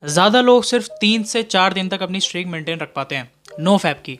ज़्यादा लोग सिर्फ 3 से 4 दिन तक अपनी स्ट्रीक मेंटेन रख पाते हैं नो फैप की।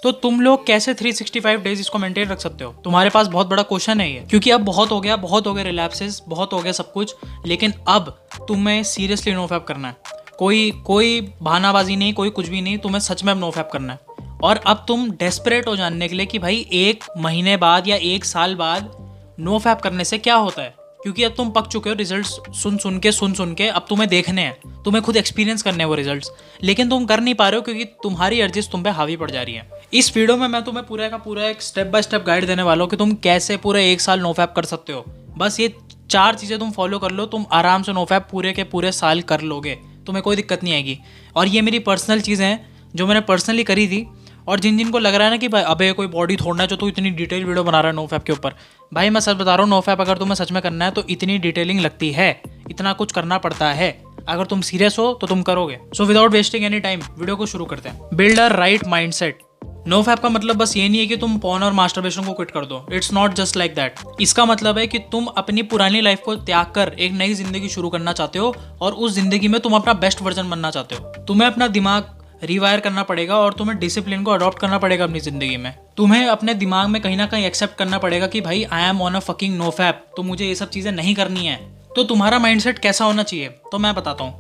तो तुम लोग कैसे 365 डेज इसको मेंटेन रख सकते हो? तुम्हारे पास बहुत बड़ा क्वेश्चन है ये, क्योंकि अब बहुत हो गया रिलैप्सेस, बहुत हो गया सब कुछ। लेकिन अब तुम्हें सीरियसली नो फैप करना है। कोई कोई बहानाबाजी नहीं, कोई कुछ भी नहीं, तुम्हें सच में अब नो फैप करना है। और अब तुम डेस्परेट हो जानने के लिए कि भाई 1 महीने बाद या 1 साल बाद नो फैप करने से क्या होता है, क्योंकि अब तुम पक चुके हो रिजल्ट्स सुन के अब तुम्हें देखने हैं, तुम्हें खुद एक्सपीरियंस करने हैं वो रिजल्ट्स। लेकिन तुम कर नहीं पा रहे हो क्योंकि तुम्हारी अर्जिस तुम पे हावी पड़ जा रही है। इस वीडियो में मैं तुम्हें पूरा का पूरा एक स्टेप बाय स्टेप गाइड देने वाला हूँ कि तुम कैसे पूरे 1 साल नो फैप कर सकते हो। बस ये 4 चीज़ें तुम फॉलो कर लो, तुम आराम से नो फैप पूरे के पूरे साल कर लोगे, तुम्हें कोई दिक्कत नहीं आएगी। और ये मेरी पर्सनल चीज़ें हैं जो मैंने पर्सनली करी थी। और जिन को लग रहा है ना कि भाई अबे कोई बॉडी थोड़ना है जो तू इतनी डिटेल वीडियो बना रहा है नो फैप के ऊपर, भाई मैं सच बता रहा हूँ, नो फैप अगर तुम्हें सच में करना है तो इतनी डिटेलिंग लगती है, इतना कुछ करना पड़ता है। अगर तुम सीरियस हो तो तुम करोगे। So without wasting any time video को शुरू करते हैं। Build a right mindset. No fap का मतलब बस ये नहीं है कि तुम पॉर्न और मास्टरबेशन को क्विट कर दो। It's not just like that. इसका मतलब है कि तुम अपनी पुरानी लाइफ को त्याग कर एक नई जिंदगी शुरू करना चाहते हो और उस जिंदगी में तुम अपना बेस्ट वर्जन बनना चाहते हो। तुम्हें अपना दिमाग रिवायर करना पड़ेगा और तुम्हें डिसिप्लिन को अडॉप्ट करना पड़ेगा अपनी जिंदगी में। तुम्हें अपने दिमाग में कहीं ना कहीं एक्सेप्ट करना पड़ेगा कि भाई I am on a fucking no fap, तो मुझे ये सब चीज़ें नहीं करनी है। तो तुम्हारा माइंडसेट कैसा होना चाहिए तो मैं बताता हूँ।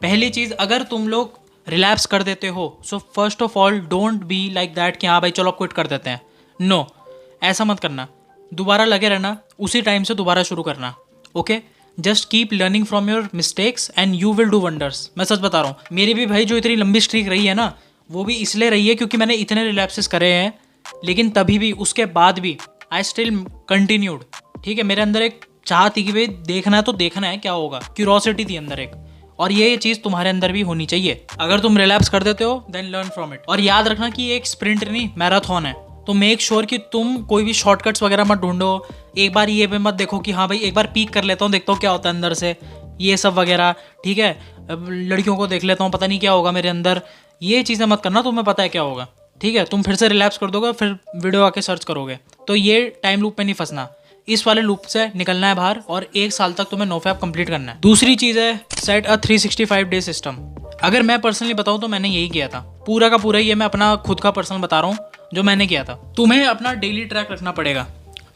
पहली चीज़, अगर तुम लोग रिलैप्स कर देते हो so first of all don't be like that कि हाँ भाई चलो क्विट कर देते हैं। नो, ऐसा मत करना। दोबारा लगे रहना, उसी टाइम से दोबारा शुरू करना। Okay, just keep learning from your mistakes and you will do wonders. मैं सच बता रहा हूँ, मेरी भी भाई जो इतनी लंबी स्ट्रीक रही है ना, वो भी इसलिए रही है क्योंकि मैंने इतने रिलैप्सेस करे हैं। लेकिन तभी भी, उसके बाद भी आई स्टिल कंटिन्यूड। ठीक है, मेरे अंदर एक चाह थी कि भाई देखना है तो देखना है क्या होगा, क्यूरोसिटी थी अंदर एक। और ये चीज़ तुम्हारे अंदर भी होनी चाहिए। अगर तुम रिलैप्स कर देते हो देन लर्न फ्रॉम इट। और याद रखना कि ये एक स्प्रिंट नहीं, मैराथन है। तो मेक श्योर कि तुम कोई भी शॉर्टकट्स वगैरह मत ढूंढो। एक बार ये पे मत देखो कि हाँ भाई एक बार पीक कर लेता हूँ, देखता हूँ क्या होता है अंदर से, ये सब वगैरह। ठीक है, लड़कियों को देख लेता हूँ, पता नहीं क्या होगा मेरे अंदर। ये चीज़ें मत करना, तुम्हें पता है क्या होगा। ठीक है, तुम फिर से रिलैप्स कर दोगे, फिर वीडियो आके सर्च करोगे। तो ये टाइम लूप में नहीं फंसना, इस वाले लूप से निकलना है बाहर और 1 साल तक तुम्हें नो फैप कंप्लीट करना है। दूसरी चीज़ है सेट अ 365 डे सिस्टम। अगर मैं पर्सनली बताऊँ तो मैंने यही किया था, पूरा का पूरा। ये मैं अपना खुद का पर्सनल बता रहा हूँ जो मैंने किया था। तुम्हें अपना डेली ट्रैक रखना पड़ेगा।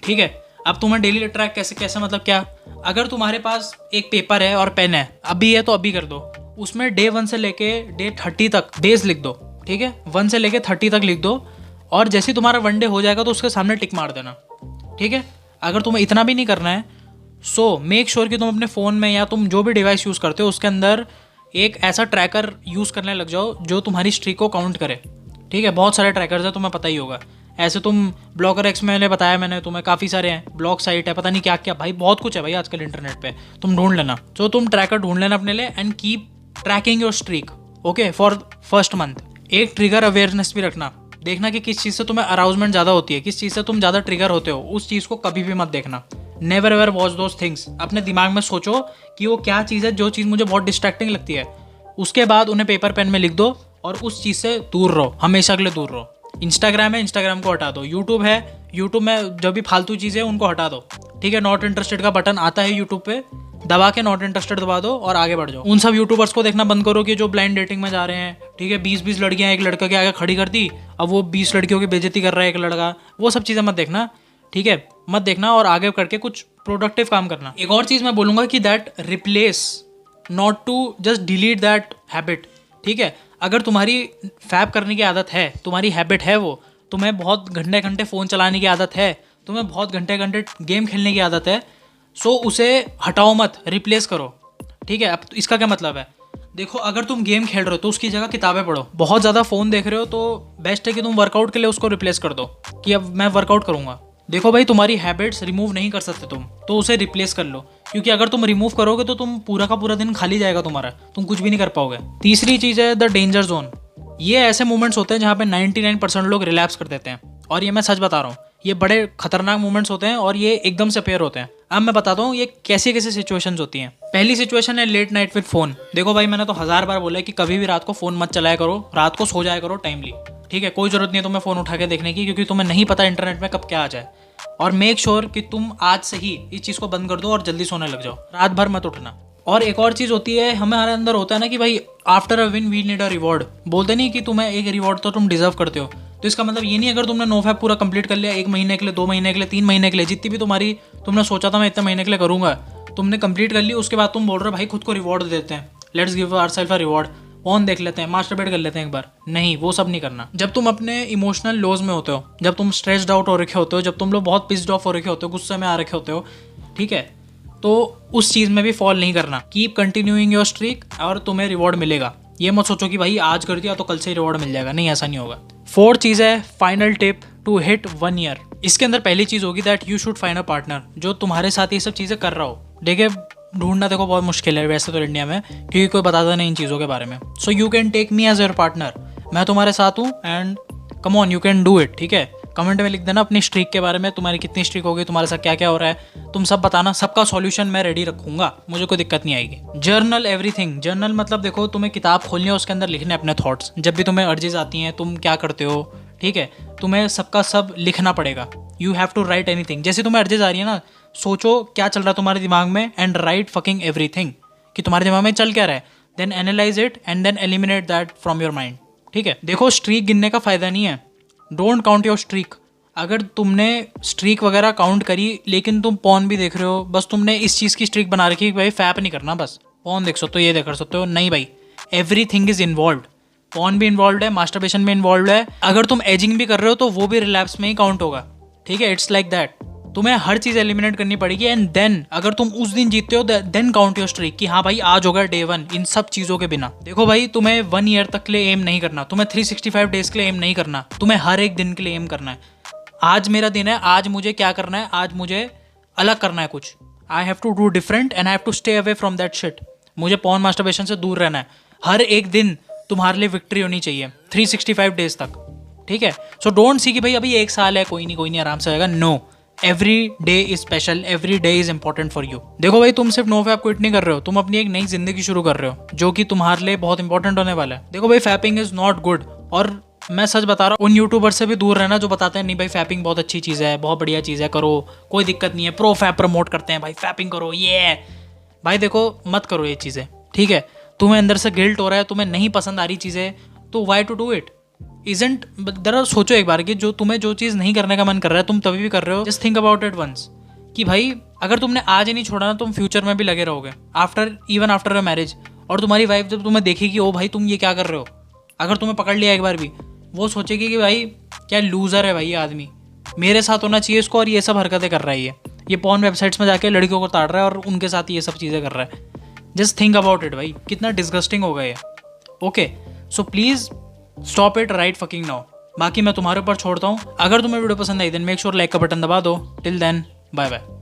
ठीक है, अब तुम्हें डेली ट्रैक कैसे कैसे मतलब क्या, अगर तुम्हारे पास एक पेपर है और पेन है, अभी है तो अभी कर दो। उसमें डे 1 से लेके डे 30 तक डेज लिख दो। ठीक है, 1 से लेके 30 तक लिख दो। और जैसे ही तुम्हारा 1 डे हो जाएगा तो उसके सामने टिक मार देना। ठीक है, अगर तुम्हें इतना भी नहीं करना है सो मेक श्योर कि तुम अपने फ़ोन में या तुम जो भी डिवाइस यूज़ करते हो उसके अंदर एक ऐसा ट्रैकर यूज़ करने लग जाओ जो तुम्हारी स्ट्रीक को काउंट करे। ठीक है, बहुत सारे ट्रैकर्स हैं, तुम्हें पता ही होगा। ऐसे तुम ब्लॉगर एक्स मैंने बताया, मैंने तुम्हें काफ़ी सारे हैं, ब्लॉग साइट है, पता नहीं क्या क्या, भाई बहुत कुछ है भाई आजकल इंटरनेट पे, तुम ढूंढ लेना। तो तुम ट्रैकर ढूंढ लेना अपने लिए and keep trekking your streak. Okay, for first month. एक ट्रिगर अवेयरनेस भी रखना, देखना कि किस चीज़ से तुम्हें अराउजमेंट ज़्यादा होती है, किस चीज़ से तुम ज़्यादा ट्रिगर होते हो, उस चीज़ को कभी भी मत देखना। Never ever watch those things. अपने दिमाग में सोचो कि वो क्या चीज़ है जो चीज़ मुझे बहुत डिस्ट्रैक्टिंग लगती है, उसके बाद उन्हें पेपर पेन में लिख दो और उस चीज़ से दूर रहो, हमेशा के लिए दूर रहो। इंस्टाग्राम है, इंस्टाग्राम को हटा दो। यूट्यूब है, यूट्यूब में जो भी फालतू चीज़ें हैं उनको हटा दो। ठीक है, नॉट इंटरेस्टेड का बटन आता है यूट्यूब पे, दबा के नॉट इंटरेस्टेड दबा दो और आगे बढ़ जाओ। उन सब यूट्यूबर्स को देखना बंद करो कि जो ब्लाइंड डेटिंग में जा रहे हैं। ठीक है, 20-20 लड़कियां एक लड़के के आगे खड़ी कर दी, अब वो 20 लड़कियों की बेइज्जती कर रहा है एक लड़का। वो सब चीज़ें मत देखना। ठीक है, मत देखना और आगे करके कुछ प्रोडक्टिव काम करना। एक और चीज़ मैं बोलूँगा कि that replace, not to just delete that habit. ठीक है, अगर तुम्हारी फैप करने की आदत है, तुम्हारी हैबिट है वो, तुम्हें बहुत घंटे घंटे फ़ोन चलाने की आदत है, तुम्हें बहुत घंटे घंटे गेम खेलने की आदत है, सो उसे हटाओ मत, रिप्लेस करो। ठीक है, अब इसका क्या मतलब है, देखो अगर तुम गेम खेल रहे हो तो उसकी जगह किताबें पढ़ो। बहुत ज़्यादा फ़ोन देख रहे हो तो बेस्ट है कि तुम वर्कआउट के लिए उसको रिप्लेस कर दो कि अब मैं वर्कआउट करूँगा। देखो भाई, तुम्हारी हैबिट्स रिमूव नहीं कर सकते तुम, तो उसे रिप्लेस कर लो, क्योंकि अगर तुम रिमूव करोगे तो तुम पूरा का पूरा दिन खाली जाएगा तुम्हारा, तुम कुछ भी नहीं कर पाओगे। तीसरी चीज़ है द डेंजर जोन। ये ऐसे मोमेंट्स होते हैं जहाँ पे 99% लोग रिलैप्स कर देते हैं, और ये मैं सच बता रहा हूँ, ये बड़े खतरनाक मोमेंट्स होते हैं और ये एकदम से अपेयर होते हैं। अब मैं बताता हूँ ये कैसी कैसी सिचुएशंस होती हैं। पहली सिचुएशन है लेट नाइट विद फ़ोन। देखो भाई, मैंने तो 1000 बार बोला है कि कभी भी रात को फ़ोन मत चलाया करो, रात को सो जाया करो टाइमली। ठीक है, कोई ज़रूरत नहीं है तुम्हें फ़ोन उठा के देखने की, क्योंकि तुम्हें नहीं पता इंटरनेट में कब क्या आ जाए। और मेक श्योर कि तुम आज से ही इस चीज़ को बंद कर दो और जल्दी सोने लग जाओ, रात भर मत उठना। और एक और चीज़ होती है, हमारे अंदर होता है ना कि भाई after a win we need a reward. बोलते नहीं कि तुम्हें एक रिवॉर्ड तो तुम डिजर्व करते हो। तो इसका मतलब ये नहीं अगर तुमने नो फैप पूरा कंप्लीट कर लिया 1 महीने के लिए, 2 महीने के लिए, 3 महीने के लिए, जितनी भी तुम्हारी तुमने सोचा था मैं इतने महीने के लिए करूँगा, तुमने कंप्लीट कर ली, उसके बाद तुम बोल रहे हो भाई खुद को रिवॉर्ड देते हैं, let's give ourself a reward, on देख लेते हैं, मास्टरबेट कर लेते हैं एक बार। नहीं, वो सब नहीं करना। जब तुम अपने इमोशनल लॉज में होते हो, जब तुम स्ट्रेस्ड आउट हो रखे होते हो, जब तुम लोग बहुत पिस्ड ऑफ हो रखे होते हो, गुस्से में आ रखे होते हो, ठीक है, तो उस चीज़ में भी फॉल नहीं करना। कीप कंटिन्यूइंग योर स्ट्रीक और तुम्हें रिवॉर्ड मिलेगा। ये मत सोचो कि भाई आज कर दिया तो कल से रिवॉर्ड मिल जाएगा, नहीं, ऐसा नहीं होगा। 4th चीज़ है final tip to hit 1 year. इसके अंदर पहली चीज़ होगी that you should find a partner जो तुम्हारे साथ ये सब चीज़ें कर रहा हो। देखिए, ढूंढना देखो बहुत मुश्किल है वैसे तो इंडिया में, क्योंकि कोई बताता नहीं इन चीज़ों के बारे में। So you can take me as your partner, मैं तुम्हारे साथ हूँ and come on, you can do it. ठीक है, कमेंट में लिख देना अपनी स्ट्रीक के बारे में, तुम्हारी कितनी स्ट्रीक होगी, तुम्हारे साथ क्या क्या हो रहा है, तुम सब बताना, सबका सॉल्यूशन मैं रेडी रखूंगा, मुझे कोई दिक्कत नहीं आएगी। Journal everything. जर्नल मतलब देखो, तुम्हें किताब खोलनी है, उसके अंदर लिखने अपने थॉट्स। जब भी तुम्हें अर्जेस आती हैं, तुम क्या करते हो, ठीक है, तुम्हें सबका सब लिखना पड़ेगा। You have to write anything. जैसे तुम्हें अर्जेस आ रही है ना, सोचो क्या चल रहा है तुम्हारे दिमाग में एंड राइट फकिंग एवरीथिंग, कि तुम्हारे दिमाग में चल क्या रहा है, then analyse it and then eliminate that from your mind. ठीक है, देखो स्ट्रीक गिनने का फायदा नहीं है, डोंट काउंट योर स्ट्रीक। अगर तुमने स्ट्रीक वगैरह काउंट करी लेकिन तुम पॉन भी देख रहे हो, बस तुमने इस चीज़ की स्ट्रीक बना रखी है कि भाई फैप नहीं करना, बस पॉन देख सकते हो, ये देख कर सकते हो, नहीं भाई, एवरीथिंग इज इन्वॉल्व। पॉन भी इन्वॉल्व है, मास्टरबेशन भी इन्वॉल्व है, अगर तुम एजिंग भी कर रहे हो तो वो भी रिलैप्स में ही काउंट होगा। ठीक है, इट्स लाइक दैट। तुम्हें हर चीज़ एलिमिनेट करनी पड़ेगी एंड देन अगर तुम उस दिन जीतते हो देन काउंट योर स्ट्रीक, कि हाँ भाई आज होगा डे 1 इन सब चीज़ों के बिना। देखो भाई, तुम्हें 1 ईयर तक के लिए एम नहीं करना, तुम्हें 365 डेज के लिए एम नहीं करना, तुम्हें हर एक दिन के लिए एम करना है। आज मेरा दिन है, आज मुझे क्या करना है, आज मुझे अलग करना है कुछ। I have to do different and I have to stay away from that shit. मुझे पॉन मास्टरबेशन से दूर रहना है। हर एक दिन तुम्हारे लिए विक्ट्री होनी चाहिए 365 डेज तक। ठीक है, सो डोंट सी कि भाई अभी 1 साल है, कोई नहीं आराम से आएगा। No, every day is special, every day is important for you. देखो भाई, तुम सिर्फ नो फैप क्विट नहीं कर रहे हो, तुम अपनी एक नई जिंदगी शुरू कर रहे हो जो कि तुम्हारे लिए बहुत इंपॉर्टेंट होने वाला है। देखो भाई, फैपिंग इज नॉट गुड, और मैं सच बता रहा हूँ, उन यूट्यूबर से भी दूर रहना जो बताते हैं नहीं भाई फैपिंग बहुत अच्छी चीज़ है, बहुत बढ़िया चीज़ है, करो, कोई दिक्कत नहीं है, प्रो फैप प्रमोट करते हैं भाई, फैपिंग करो ये। भाई देखो, मत करो ये चीज़ें, ठीक है। तुम्हें अंदर से गिल्ट हो रहा है, तुम्हें नहीं पसंद आ रही चीज़ें, तो why to do it isn't. दरअसल सोचो एक बार कि जो चीज़ नहीं करने का मन कर रहा है तुम तभी भी कर रहे हो, just think about it once, कि भाई अगर तुमने आज ही नहीं छोड़ा ना, तुम फ्यूचर में भी लगे रहोगे इवन आफ्टर अ मैरिज। और तुम्हारी वाइफ जब तुम्हें देखेगी, ओ भाई तुम ये क्या कर रहे हो, अगर तुम्हें पकड़ लिया एक बार भी, वो सोचेगी कि भाई क्या लूज़र है भाई ये आदमी, मेरे साथ होना चाहिए इसको, और ये सब हरकतें कर रहा है, ये पॉर्न वेबसाइट्स में जाके लड़कियों को ताड़ रहा है और उनके साथ ये सब चीज़ें कर रहा है। जस्ट थिंक अबाउट इट भाई, कितना डिस्गस्टिंग होगा ये। Okay, so please stop it right fucking now. बाकी मैं तुम्हारे ऊपर छोड़ता हूँ। अगर तुम्हें वीडियो पसंद आई देन मेक श्योर लाइक का बटन दबा दो। Till then, bye bye.